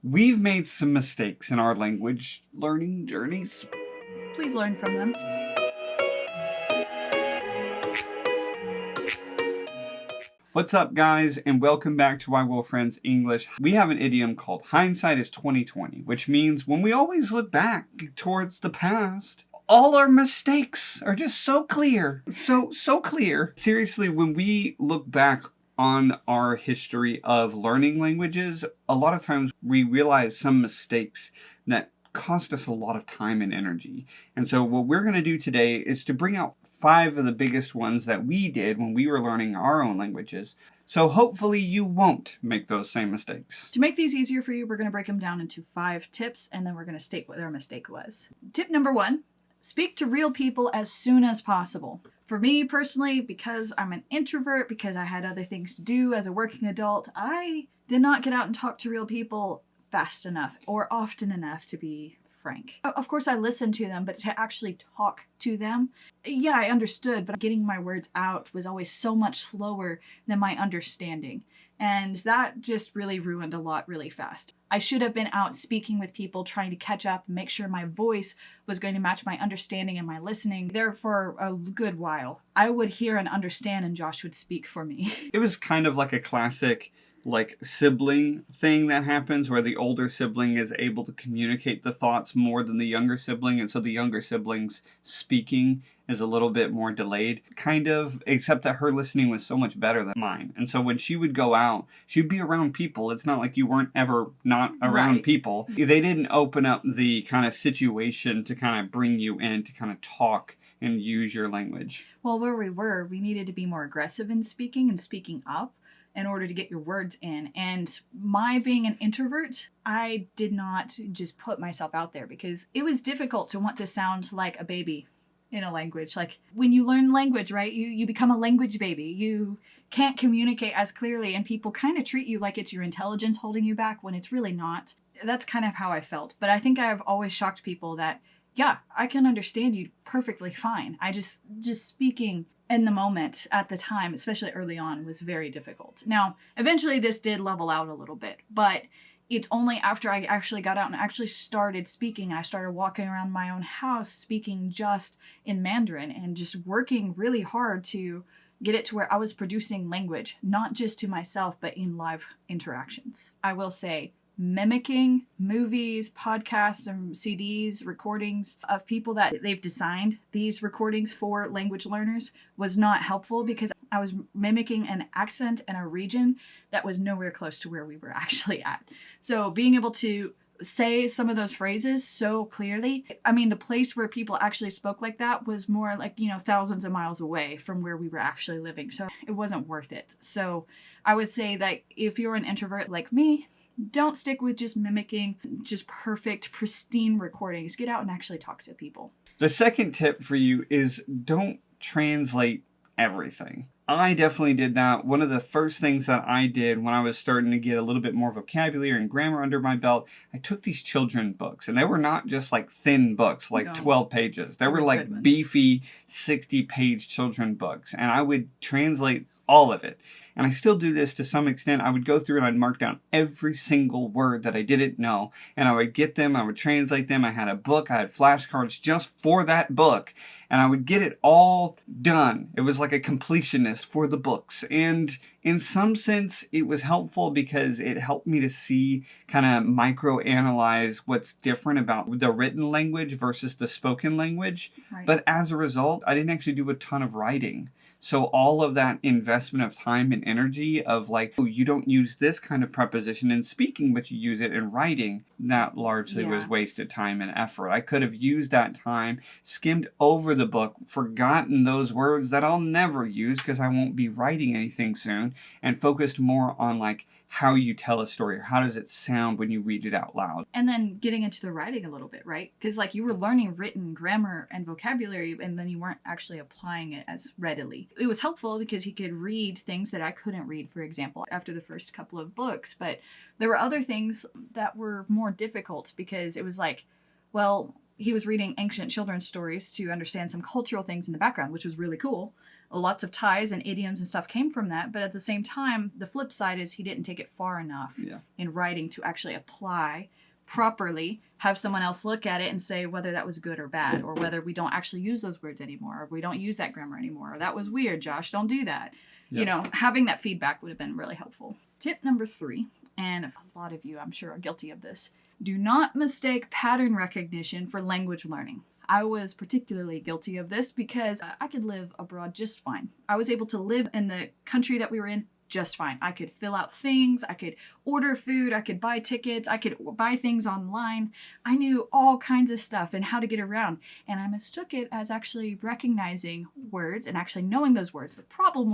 We've made some mistakes in our language learning journeys. Please learn from them. What's up, guys, and welcome back to WaiGuo Friends English. We have an idiom called hindsight is 20/20, which means when we always look back towards the past, all our mistakes are just so clear. So clear. Seriously, when we look back on our history of learning languages, a lot of times we realize some mistakes that cost us a lot of time and energy. And so what we're going to do today is to bring out 5 of the biggest ones that we did when we were learning our own languages. So hopefully you won't make those same mistakes. To make these easier for you, we're going to break them down into 5 tips, and then we're going to state what our mistake was. Tip number 1, speak to real people as soon as possible. For me personally, because I'm an introvert, because I had other things to do as a working adult, I did not get out and talk to real people fast enough or often enough, to be frank. Of course, I listened to them, but to actually talk to them, yeah, I understood, but getting my words out was always so much slower than my understanding. And that just really ruined a lot really fast. I should have been out speaking with people, trying to catch up and make sure my voice was going to match my understanding and my listening. There for a good while, I would hear and understand, and Josh would speak for me. It was kind of like a classic sibling thing that happens where the older sibling is able to communicate the thoughts more than the younger sibling, and so the younger sibling's speaking is a little bit more delayed, kind of, except that her listening was so much better than mine. And so when she would go out, she'd be around people. It's not like you weren't ever not around people. They didn't open up the kind of situation to kind of bring you in to kind of talk and use your language. Well, where we needed to be more aggressive in speaking and speaking up in order to get your words in. And my being an introvert, I did not just put myself out there because it was difficult to want to sound like a baby in a language. Like when you learn language, right, you become a language baby. You can't communicate as clearly, and people kind of treat you like it's your intelligence holding you back when it's really not. That's kind of how I felt. But I think I've always shocked people that, yeah, I can understand you perfectly fine. I just speaking in the moment at the time, especially early on, was very difficult. Now, eventually this did level out a little bit, but it's only after I actually got out and actually started speaking, I started walking around my own house speaking just in Mandarin and just working really hard to get it to where I was producing language, not just to myself, but in live interactions. I will say, mimicking movies, podcasts, and CDs, recordings of people that they've designed these recordings for language learners was not helpful because I was mimicking an accent and a region that was nowhere close to where we were actually at. So being able to say some of those phrases so clearly, I mean, the place where people actually spoke like that was more like, thousands of miles away from where we were actually living. So it wasn't worth it. So I would say that if you're an introvert like me, don't stick with just mimicking just perfect, pristine recordings. Get out and actually talk to people. The second tip for you is don't translate everything. I definitely did that. One of the first things that I did when I was starting to get a little bit more vocabulary and grammar under my belt, I took these children books, and they were not just like thin books, like 12 pages. They were like beefy 60-page children books, and I would translate all of it. And I still do this to some extent. I would go through and I'd mark down every single word that I didn't know. And I would get them, I would translate them. I had a book, I had flashcards just for that book. And I would get it all done. It was like a completionist for the books. And in some sense, it was helpful because it helped me to see, kind of micro-analyze what's different about the written language versus the spoken language. Right. But as a result, I didn't actually do a ton of writing. So all of that investment of time and energy of like, oh, you don't use this kind of preposition in speaking, but you use it in writing, that largely was wasted time and effort. I could have used that time, skimmed over the book, forgotten those words that I'll never use because I won't be writing anything soon, and focused more on like how you tell a story or how does it sound when you read it out loud. And then getting into the writing a little bit, right? Because like you were learning written grammar and vocabulary and then you weren't actually applying it as readily. It was helpful because he could read things that I couldn't read, for example, after the first couple of books. But there were other things that were more difficult because it was like, well, he was reading ancient children's stories to understand some cultural things in the background, which was really cool. Lots of ties and idioms and stuff came from that, but at the same time, the flip side is he didn't take it far enough in writing to actually apply properly, have someone else look at it and say whether that was good or bad, or whether we don't actually use those words anymore, or we don't use that grammar anymore, or that was weird, Josh, don't do that. You know, having that feedback would have been really helpful. Tip number 3, and a lot of you I'm sure are guilty of this, do not mistake pattern recognition for language learning. I was particularly guilty of this because I could live abroad just fine. I was able to live in the country that we were in just fine. I could fill out things, I could order food, I could buy tickets, I could buy things online. I knew all kinds of stuff and how to get around. And I mistook it as actually recognizing words and actually knowing those words. The problem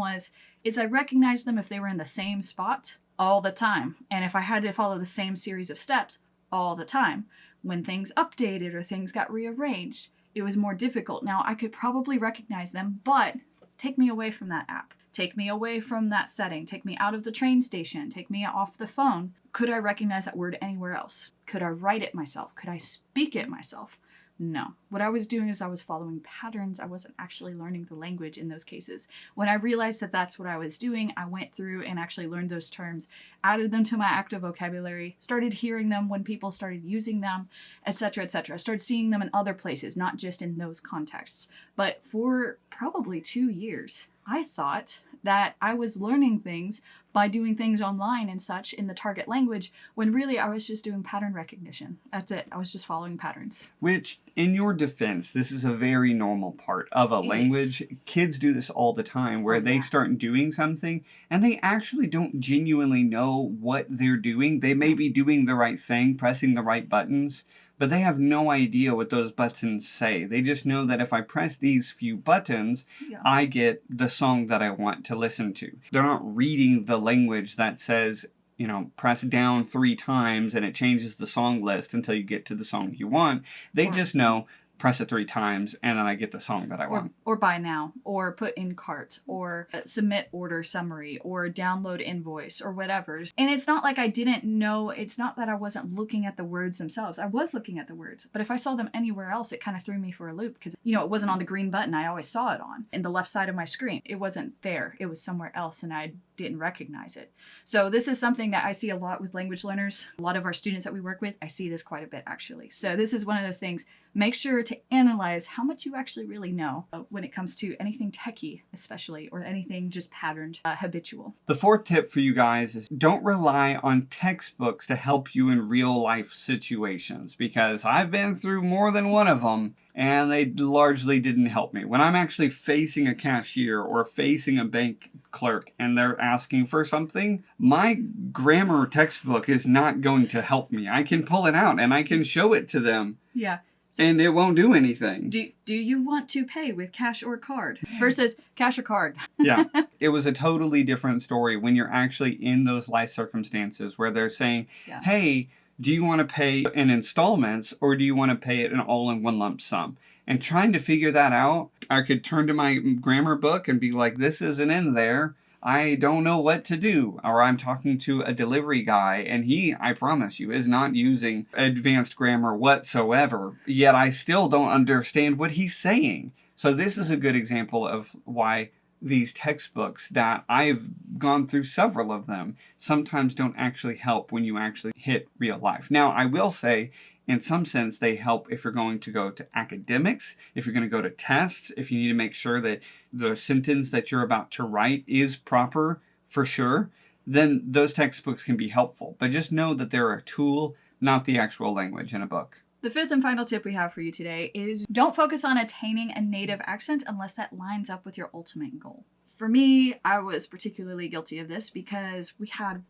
is I recognized them if they were in the same spot all the time. And if I had to follow the same series of steps all the time. When things updated or things got rearranged, it was more difficult. Now, I could probably recognize them, but take me away from that app. Take me away from that setting. Take me out of the train station. Take me off the phone. Could I recognize that word anywhere else? Could I write it myself? Could I speak it myself? No. What I was doing is I was following patterns. I wasn't actually learning the language in those cases. When I realized that that's what I was doing, I went through and actually learned those terms, added them to my active vocabulary, started hearing them when people started using them, etc., etc. I started seeing them in other places, not just in those contexts. But for probably 2 years, I thought that I was learning things by doing things online and such in the target language, when really I was just doing pattern recognition. That's it. I was just following patterns. Which, in your defense, this is a very normal part of a language. Kids do this all the time, where they start doing something and they actually don't genuinely know what they're doing. They may be doing the right thing, pressing the right buttons, but they have no idea what those buttons say. They just know that if I press these few buttons, I get the song that I want to listen to. They're not reading the language that says, you know, press down 3 times and it changes the song list until you get to the song you want. They just know, press it 3 times and then I get the song that I want. Or buy now, or put in cart, or submit order summary, or download invoice, or whatever. And it's not like I didn't know, it's not that I wasn't looking at the words themselves. I was looking at the words, but if I saw them anywhere else, it kind of threw me for a loop because, you know, it wasn't on the green button I always saw it on, in the left side of my screen. It wasn't there. It was somewhere else and I didn't recognize it. So this is something that I see a lot with language learners. A lot of our students that we work with, I see this quite a bit actually. So this is one of those things. Make sure to analyze how much you actually really know when it comes to anything techie, especially, or anything just patterned, habitual. The 4th tip for you guys is don't rely on textbooks to help you in real life situations, because I've been through more than one of them and they largely didn't help me. When I'm actually facing a cashier or facing a bank clerk and they're asking for something, my grammar textbook is not going to help me. I can pull it out and I can show it to them. Yeah. So, and it won't do anything. Do you want to pay with cash or card versus cash or card? Yeah. It was a totally different story when you're actually in those life circumstances where they're saying, hey, do you want to pay in installments or do you want to pay it in all in one lump sum? And trying to figure that out, I could turn to my grammar book and be like, this isn't in there. I don't know what to do. Or I'm talking to a delivery guy and he, I promise you, is not using advanced grammar whatsoever. Yet I still don't understand what he's saying. So this is a good example of why these textbooks that I've gone through several of them sometimes don't actually help when you actually hit real life. Now, I will say, in some sense, they help if you're going to go to academics, if you're going to go to tests, if you need to make sure that the sentence that you're about to write is proper for sure, then those textbooks can be helpful. But just know that they're a tool, not the actual language in a book. The 5th and final tip we have for you today is don't focus on attaining a native accent unless that lines up with your ultimate goal. For me, I was particularly guilty of this because we had,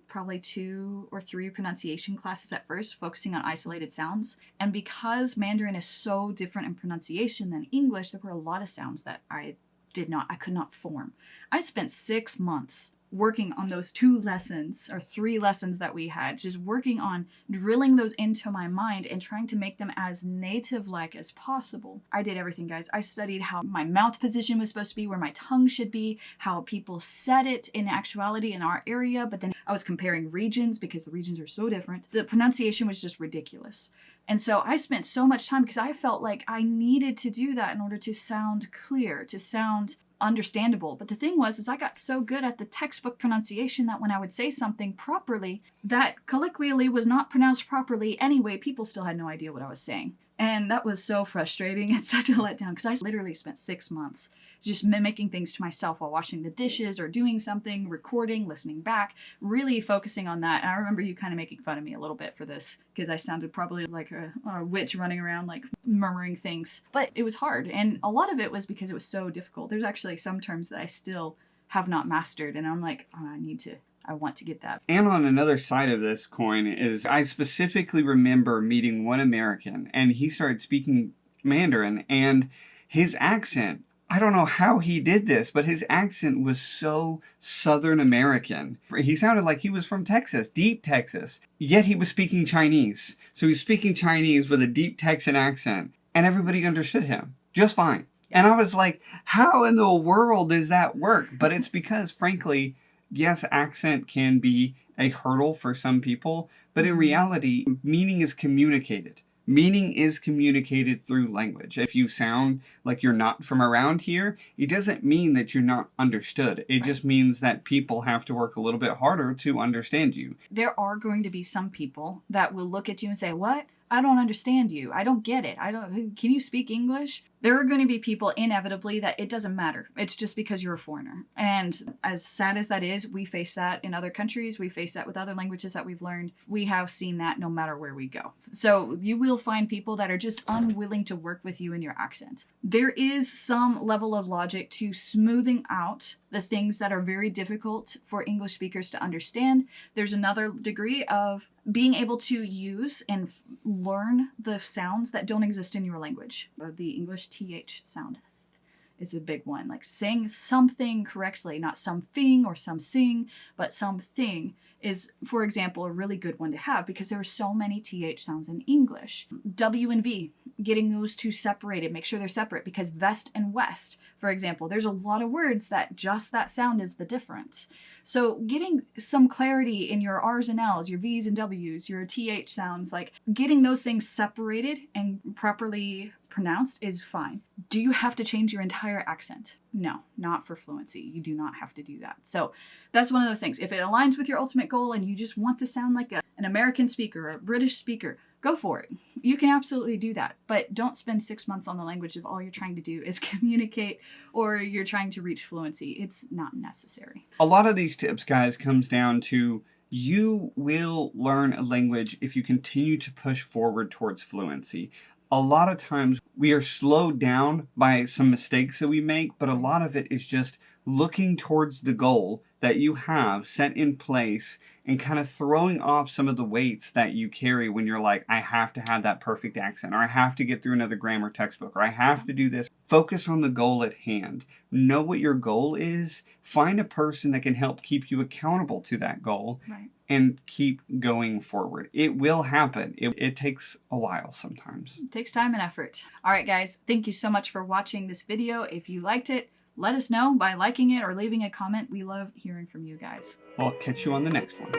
probably 2 or 3 pronunciation classes at first, focusing on isolated sounds. And because Mandarin is so different in pronunciation than English, there were a lot of sounds that I could not form. I spent 6 months working on those 2 lessons or 3 lessons that we had, just working on drilling those into my mind and trying to make them as native-like as possible. I did everything, guys. I studied how my mouth position was supposed to be, where my tongue should be, how people said it in actuality in our area, but then I was comparing regions because the regions are so different. The pronunciation was just ridiculous. And so I spent so much time because I felt like I needed to do that in order to sound clear, to sound understandable. But the thing was, is I got so good at the textbook pronunciation that when I would say something properly, that colloquially was not pronounced properly anyway, people still had no idea what I was saying. And that was so frustrating and such a letdown, because I literally spent 6 months just mimicking things to myself while washing the dishes or doing something, recording, listening back, really focusing on that. And I remember you kind of making fun of me a little bit for this, because I sounded probably like a witch running around like murmuring things. But it was hard, and a lot of it was because it was so difficult. There's actually some terms that I still have not mastered, and I'm like, oh, I want to get that. And on another side of this coin is I specifically remember meeting one American, and he started speaking Mandarin, and his accent, I don't know how he did this, but his accent was so Southern American. He sounded like he was from Texas, deep Texas, yet he was speaking Chinese. So he's speaking Chinese with a deep Texan accent, and everybody understood him just fine. And I was like, how in the world does that work? But it's because, frankly, yes, accent can be a hurdle for some people, but in reality, meaning is communicated. Meaning is communicated through language. If you sound like you're not from around here, it doesn't mean that you're not understood. It just means that people have to work a little bit harder to understand you. There are going to be some people that will look at you and say, what? I don't understand you. I don't get it. Can you speak English? There are going to be people inevitably that it doesn't matter. It's just because you're a foreigner. And as sad as that is, we face that in other countries. We face that with other languages that we've learned. We have seen that no matter where we go. So you will find people that are just unwilling to work with you in your accent. There is some level of logic to smoothing out the things that are very difficult for English speakers to understand. There's another degree of being able to use and learn the sounds that don't exist in your language. The English TH sound is a big one. Like saying something correctly, not something or something, but something is, for example, a really good one to have because there are so many TH sounds in English. W and V, getting those two separated, make sure they're separate because vest and west, for example, there's a lot of words that just that sound is the difference. So getting some clarity in your R's and L's, your V's and W's, your TH sounds, like getting those things separated and properly pronounced is fine. Do you have to change your entire accent? No, not for fluency. You do not have to do that. So that's one of those things. If it aligns with your ultimate goal and you just want to sound like an American speaker or a British speaker, go for it. You can absolutely do that. But don't spend 6 months on the language if all you're trying to do is communicate or you're trying to reach fluency. It's not necessary. A lot of these tips, guys, comes down to you will learn a language if you continue to push forward towards fluency. A lot of times we are slowed down by some mistakes that we make, but a lot of it is just looking towards the goal that you have set in place and kind of throwing off some of the weights that you carry when you're like, I have to have that perfect accent, or I have to get through another grammar textbook, or I have to do this. Focus on the goal at hand. Know what your goal is. Find a person that can help keep you accountable to that goal. Right. And keep going forward. It will happen. It takes a while sometimes. It takes time and effort. All right, guys, thank you so much for watching this video. If you liked it, let us know by liking it or leaving a comment. We love hearing from you guys. I'll catch you on the next one.